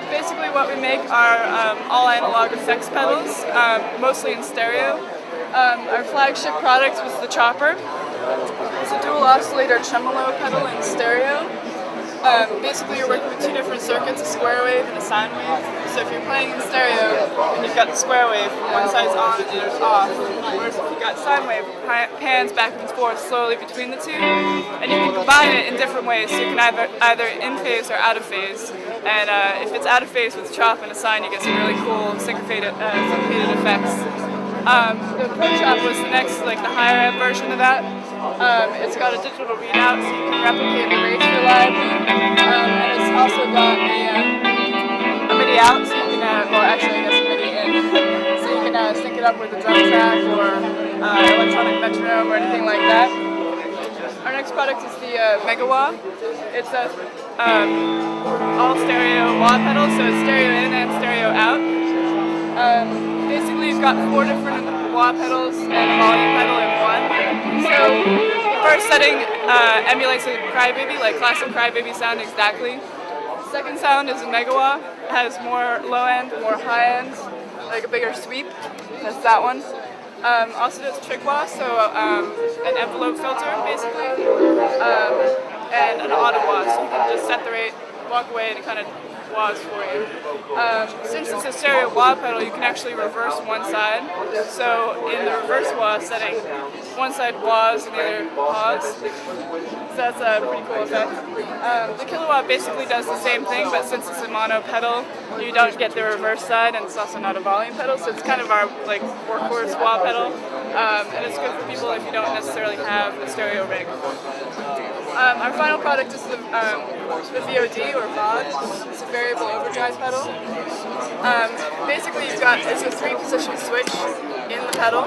Basically what we make are all analog effects pedals, mostly in stereo. Our flagship product was the chopper. It's a dual oscillator tremolo pedal in stereo. Basically you're working with two different circuits, a square wave and a sine wave. So if you're playing in stereo and you've got the square wave, one side's on and the other's off. Whereas if you've got sine wave, it pans back and forth slowly between the two. And you can combine it in different ways. So you can either in phase or out of phase. And if it's out of phase with chop and a sine, you get some really cool syncopated effects. The Pro Chop was the next, the higher end version of that. It's got a digital readout, so you can replicate the rates for live. And it's also got a MIDI out, so you can, well actually I guess a MIDI in, so you can sync it up with a drum track or electronic metronome or anything like that. Our next product is the Mega Wah. It's a all stereo wah pedal, so it's stereo in and stereo out. Basically, you've got 4 different wah pedals and a volume pedal in one. So the first setting emulates a crybaby, like classic crybaby sound exactly. The second sound is a Mega Wah. It has more low end, more high end, like a bigger sweep. That's that one. Also does trick wah, so an envelope filter basically, and an auto wah, so you can just set the rate, walk away, and it kind of wahs for you. Since it's a stereo wah pedal, you can actually reverse one side. So in the reverse wah setting, one side wahs and the other pause. So that's a pretty cool effect. The kilowatt basically does the same thing, but since it's a mono pedal, you don't get the reverse side, and it's also not a volume pedal, so it's kind of our workhorse wah pedal. And it's good for people if you don't necessarily have a stereo rig. Our final product is the VOD or VOD. It's a variable overdrive pedal. Basically, it's a 3-position switch in the pedal.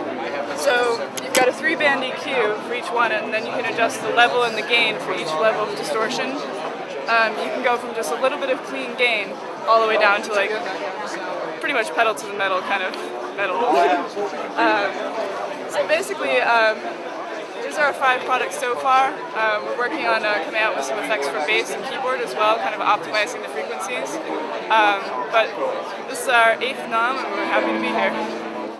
So you've got a 3-band EQ for each one, and then you can adjust the level and the gain for each level of distortion. You can go from just a little bit of clean gain all the way down to pretty much pedal to the metal kind of metal. So basically, these are our 5 products so far. We're working on coming out with some effects for bass and keyboard as well, kind of optimizing the frequencies. But this is our 8th NAMM, and we're happy to be here.